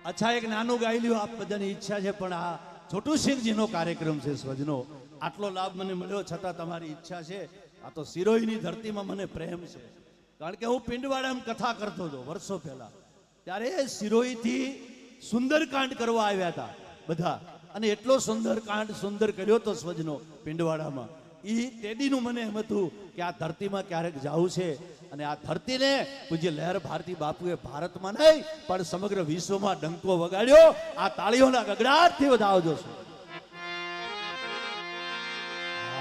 अच्छा एक नाનું ગાઈ લ્યો આપ બધાની ઈચ્છા છે પણ આ છોટુ સિંહજીનો કાર્યક્રમ છે સ્વજનો આટલો લાભ મને મળ્યો છતાં તમારી ઈચ્છા છે આ તો સિરોહીની ધરતીમાં મને પ્રેમ છે કારણ કે હું પિંડવાડામાં કથા કરતો હતો વર્ષો પહેલા ત્યારે સિરોહીથી સુંદરકાંડ કરવા આવ્યા હતા બધા અને એટલો સુંદરકાંડ સુંદર કર્યો તો સ્વજનો પિંડવાડામાં ઈ તેડીનું મને એમ હતું કે આ ધરતીમાં ક્યારેક જાવું છે અને આ ધરતીને પૂજ્ય લહેર ભારતી બાપુએ ભારતમાં નહીં પણ સમગ્ર વિશ્વમાં ડંકો વગાડ્યો આ તાળીઓના ગગડાટથી વધાવજો છો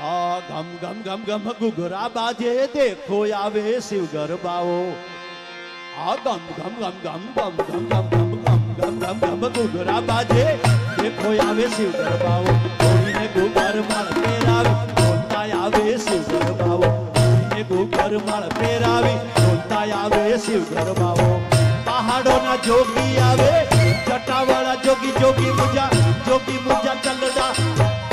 આ ગમ ગમ ગમ ગમ ગુગરા બાજે દેખો આવે શિવ ગરબાઓ આ ગમ ગમ ગમ ગમ ગમ ગમ ગમ ગમ ગમ ગમ ગમ ગમ ગુગરા બાજે દેખો આવે શિવ ગરબાઓ કોઈને ગુગર માળ પેરાવી બોલતા આવે શિવ ગરબાઓ ગુગર માળ પેરાવી બોલતા આવે શિવ ગરબાઓ પહાડોના જોગી આવે જટાવાળા જોગી જોગી મુજા ચલડા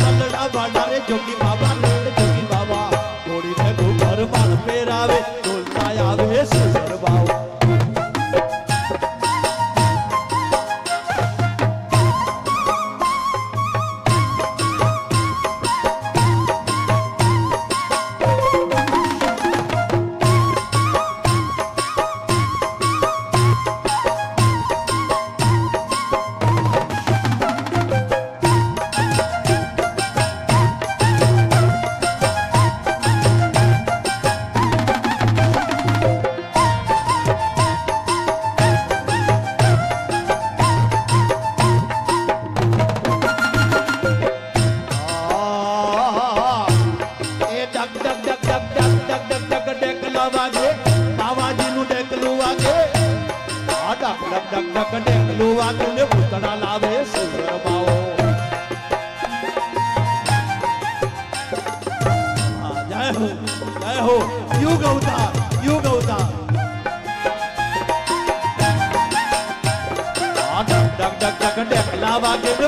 ચલડા વાળા રે જોગી બાબા જોગી બાબા કોડીને ગુગર માળ પેરાવે બોલતા આવે શિવ ગરબાઓ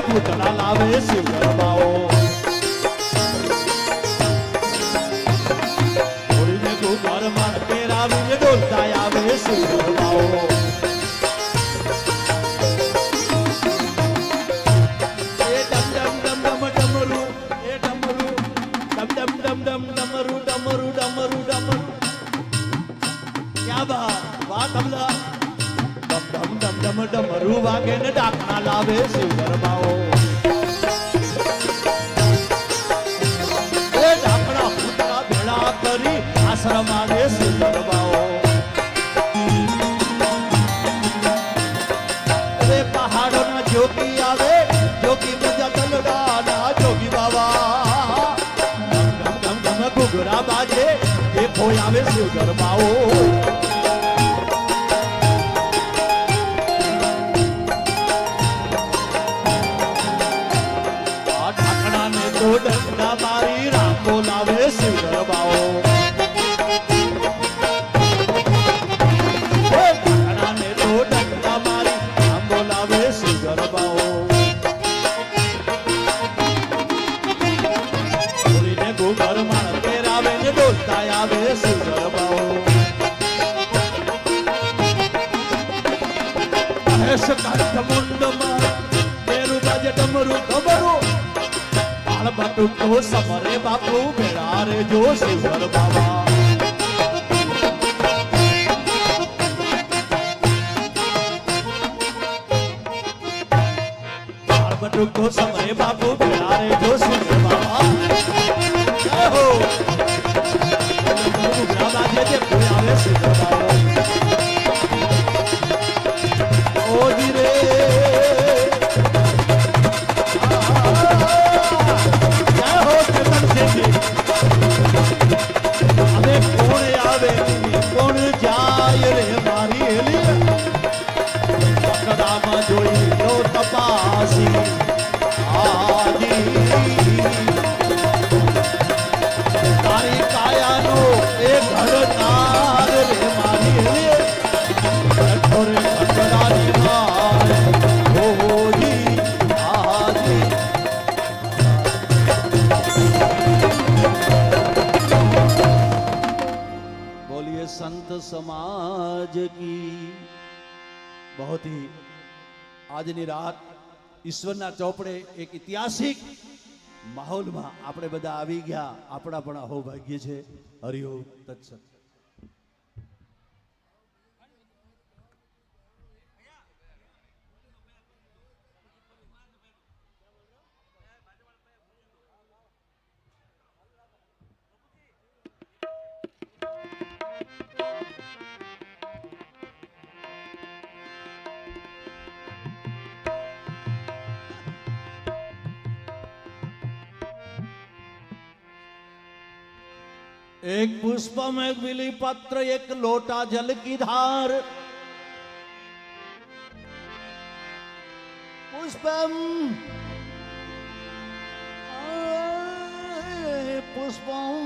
ભૂતળા લાવે શિવ ગરબાઓ કોઈને ગુગર માળ પેરાવીને ડોલતા આવે શિવ ગરબાઓ એ ડમ ડમ ડમ ડમ ડમરુ એ ડમરુ ડમ ડમ ડમ ડમ ડમરુ ડમરુ ડમરુ ડમરુ ક્યા બા વાહ તબલા ડમ ડમ ડમ ડમરુ વાગે ને ડાકણા લાવે શિવ ગરબાઓ એ ડાકણા પૂતળા ભેળા કરી આશ્રમ આવે શિવ ગરબાઓ એ પહાડોના જોગી આવે જોગી મુજા તલડાના જોગી બાબા ગમ ગમ ગમ ઘુઘરા બાજે દેખો આવે શિવ ગરબાઓ ડંડા મારી રામ બોલાવે શિવ ગરબાઓ ઢાકણાને તો ડંડા મારી રામ બોલાવે શિવ ગરબાઓ બોલીને ગુગર માળ પેરાવે ને બોલતા આવે શિવ ગરબાઓ મહેશ કાંઠ મુંડમાં મેરુ બાજે ડમરું ખબરું બટુકો સમરે બાપુ ભેળા રે જો શિવ ગરબાવા બટુકો સમરે બાપુ ભેળા રે જો શિવ ગરબાવા જય હો ગુગરા બાજે જે કોઈ આવે શિવ ગરબાવા ઓ જી રે હવે કોણ આવે કોણ જાય રે મારી હેલી પકડામાં જોઈ લો તપાસી આજી તારી કાયાનો એ ઘડનાર રે મારી હેલી કઠોરે ખતરાની મારે હોજી આજી संत समाज की बहुत ही આજની રાત ઈશ્વરના ચોપડે એક ઐતિહાસિક માહોલમાં આપણે બધા આવી ગયા. આપણા પણ અહોભાગ્ય છે. હરિઓમ તત્સત. एक पुष्पम एक बिली पत्र एक लोटा जल की धार. पुष्पम पुष्पम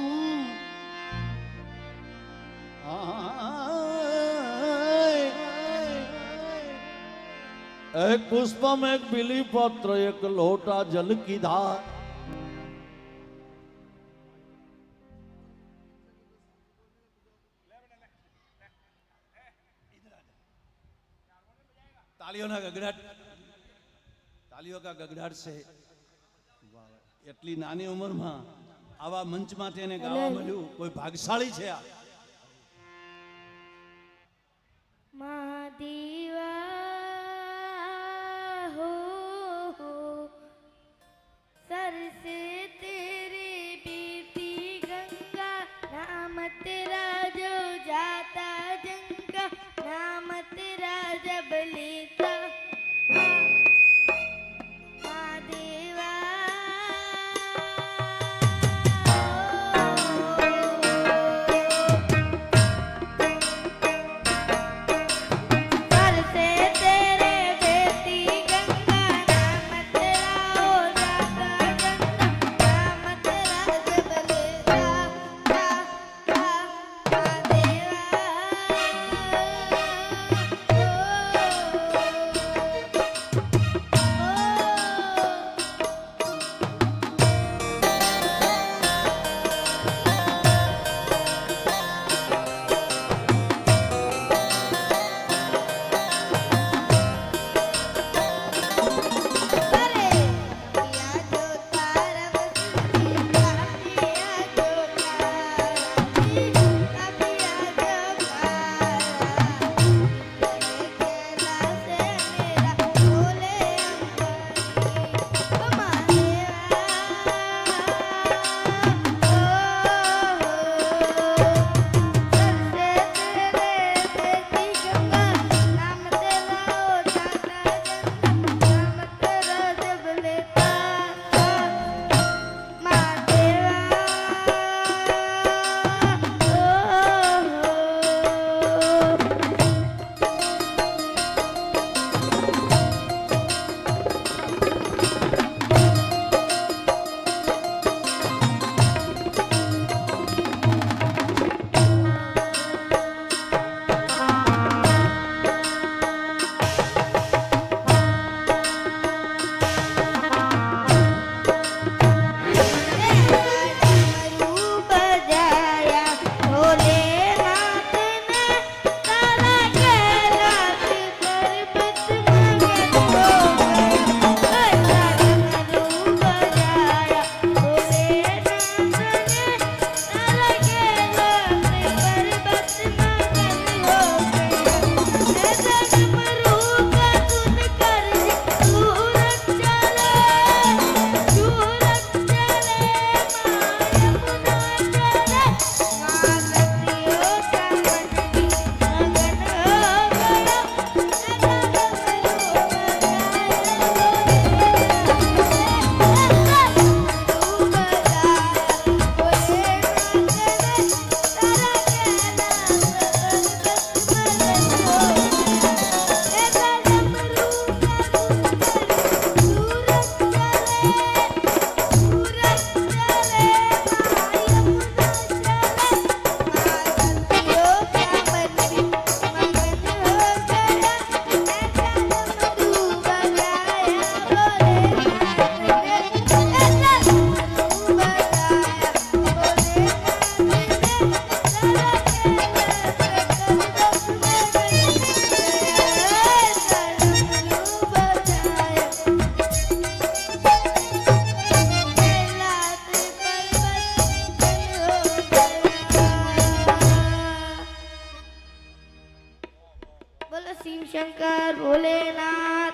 एक पुष्पम एक बिली पत्र एक लोटा जल की धार. तालियों का गगड़ाट से એટલી નાની ઉંમરમાં આવા મંચમાં તેને ગાવા મળ્યું. કોઈ ભાગશાળી છે આ. महादेवा हो सर से तेरे बेटी गंगा नाम तेरा जो जाता जंगा नाम तेरा जब लेता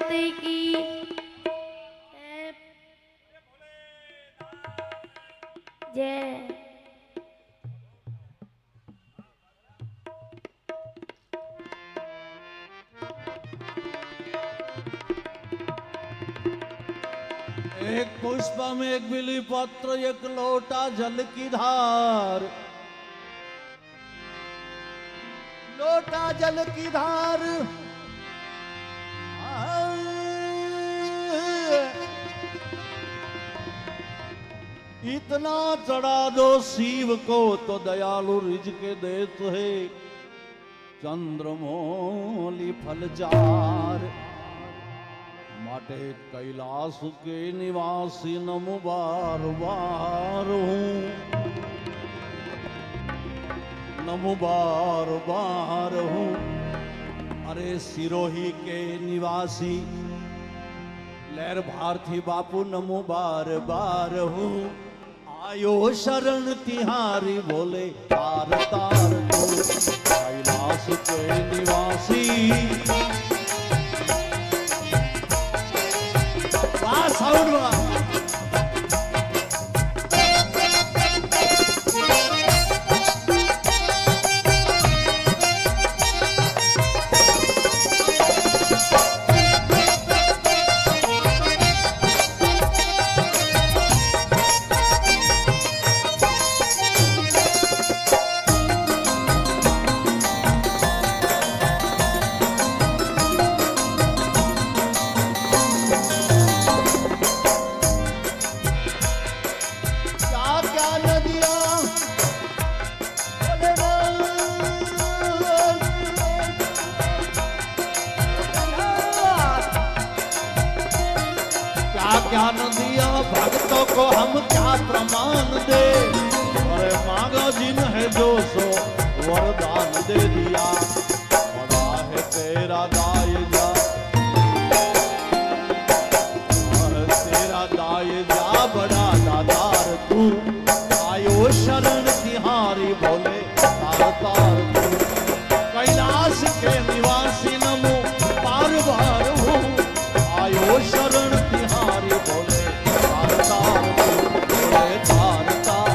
मात की जय। एक पुष्पम एक बिली पत्र एक लोटा जल की धार, लोटा जल की धार। इतना चढ़ा दो शिव को तो दयालु रिझ के देत है चंद्रमौली फल चार। माटे कैलाश के निवासी नमो बार बार हूँ, नमो बार बार हूँ। अरे सिरोही के निवासी लहर भारती बापू नमो बार बार हूँ। आयो शरण तिहारी बोले तार तार तू कैलाश के निवासी। साउंड वाला क्या नदिया भक्तों को हम क्या प्रमाण दे। अरे मांगा जिन है जो सो वरदान दे दिया। बड़ा है तेरा दायजा, तेरा दायजा बड़ा दातार तू। आयो शरण तिहारी बोले तार तार तू कैलाश के निवासी नमो बार बार हूँ। आयो शरण तिहारी बोले तार तार तू बोले तार तार।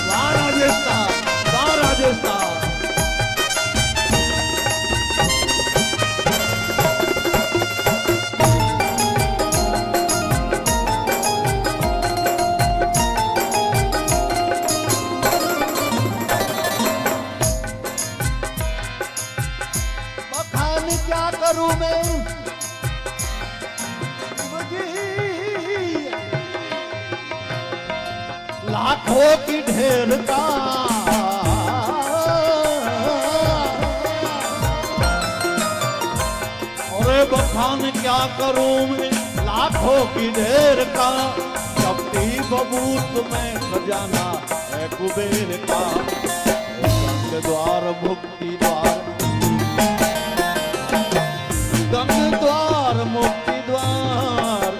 वाह राजस्थान, वाह राजस्थान। क्या करूं मैं लाखों की ढेर का। अरे बखान क्या करूं मैं लाखों की ढेर का। शक्ति बबूत में खजाना है कुबेर का। गंग द्वार मुक्ति द्वार, गंग द्वार मुक्ति द्वार,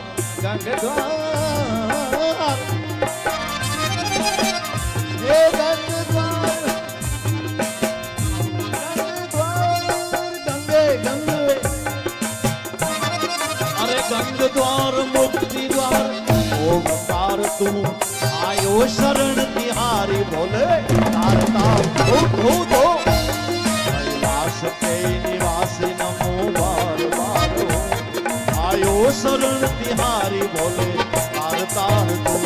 गंग द्वार ये गंग द्वार, गंग द्वार गंगे गंगे। अरे गंग द्वार मुक्ति द्वार ओमकार तू। आयो शरण तिहारी बोले तार तार तू तू तू। कैलाश के निवासी नमो बार बार हो। आयो शरण तिहारी बोले तार तार तू।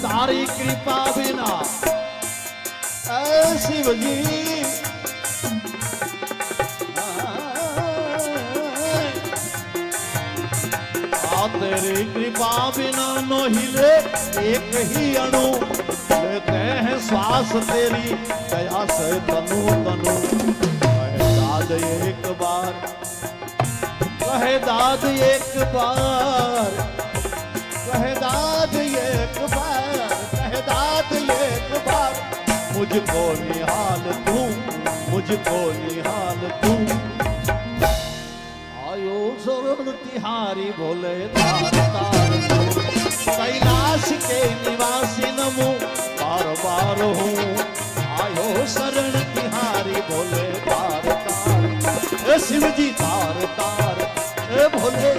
तारी कृपा बिना ऐ शिव जी तेरी कृपा बिना न हिले एक ही अणु लेते हैं श्वास तेरी दया से तनु तनु कहे दाद एक बार कहे दाद एक बार कहे दाद एक बार कहे दाद एक बार मुझको निहाल तू मुझको निहाल तू आयो शरण तिहारी भोले तार तार कैलाश के निवासी नमो बार बार हूँ आयो शरण तिहारी भोले तार तार शिव जी तार तार भोले